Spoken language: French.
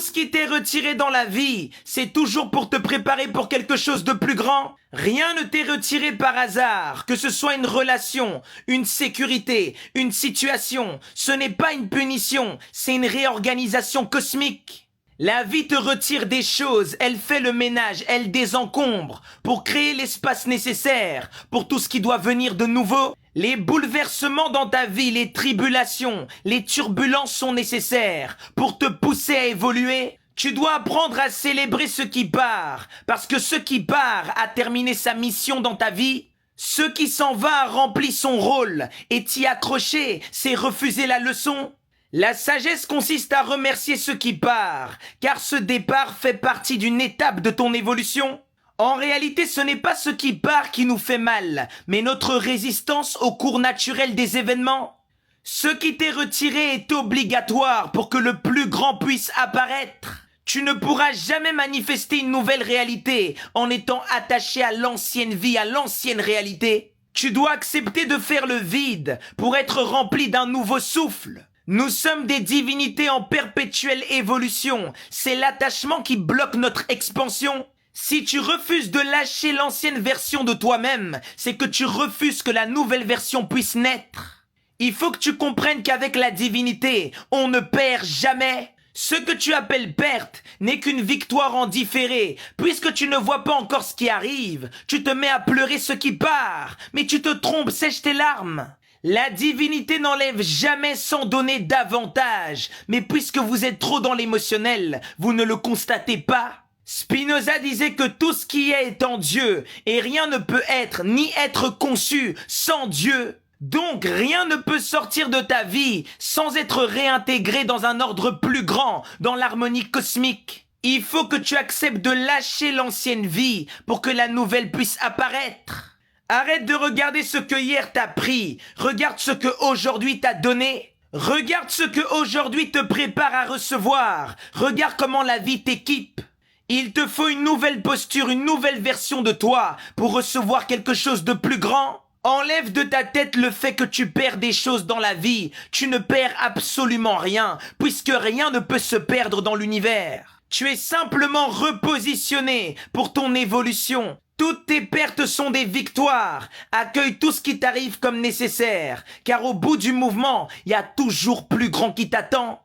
ce qui t'est retiré dans la vie, c'est toujours pour te préparer pour quelque chose de plus grand. Rien ne t'est retiré par hasard, que ce soit une relation, une sécurité, une situation. Ce n'est pas une punition, c'est une réorganisation cosmique. La vie te retire des choses, elle fait le ménage, elle désencombre pour créer l'espace nécessaire pour tout ce qui doit venir de nouveau. Les bouleversements dans ta vie, les tribulations, les turbulences sont nécessaires pour te pousser à évoluer. Tu dois apprendre à célébrer ce qui part, parce que ce qui part a terminé sa mission dans ta vie. Ce qui s'en va a rempli son rôle, et t'y accrocher, c'est refuser la leçon. La sagesse consiste à remercier ce qui part, car ce départ fait partie d'une étape de ton évolution. En réalité, ce n'est pas ce qui part qui nous fait mal, mais notre résistance au cours naturel des événements. Ce qui t'est retiré est obligatoire pour que le plus grand puisse apparaître. Tu ne pourras jamais manifester une nouvelle réalité en étant attaché à l'ancienne vie, à l'ancienne réalité. Tu dois accepter de faire le vide pour être rempli d'un nouveau souffle. Nous sommes des divinités en perpétuelle évolution. C'est l'attachement qui bloque notre expansion. Si tu refuses de lâcher l'ancienne version de toi-même, c'est que tu refuses que la nouvelle version puisse naître. Il faut que tu comprennes qu'avec la divinité, on ne perd jamais. Ce que tu appelles perte n'est qu'une victoire en différé. Puisque tu ne vois pas encore ce qui arrive, tu te mets à pleurer ce qui part. Mais tu te trompes, sèche tes larmes. La divinité n'enlève jamais sans donner davantage. Mais puisque vous êtes trop dans l'émotionnel, vous ne le constatez pas. Spinoza disait que tout ce qui est en Dieu, et rien ne peut être ni être conçu sans Dieu. Donc rien ne peut sortir de ta vie sans être réintégré dans un ordre plus grand, dans l'harmonie cosmique. Il faut que tu acceptes de lâcher l'ancienne vie pour que la nouvelle puisse apparaître. Arrête de regarder ce que hier t'a pris, regarde ce que aujourd'hui t'a donné. Regarde ce que aujourd'hui te prépare à recevoir, regarde comment la vie t'équipe. Il te faut une nouvelle posture, une nouvelle version de toi pour recevoir quelque chose de plus grand. Enlève de ta tête le fait que tu perds des choses dans la vie. Tu ne perds absolument rien, puisque rien ne peut se perdre dans l'univers. Tu es simplement repositionné pour ton évolution. Toutes tes pertes sont des victoires. Accueille tout ce qui t'arrive comme nécessaire, car au bout du mouvement, il y a toujours plus grand qui t'attend.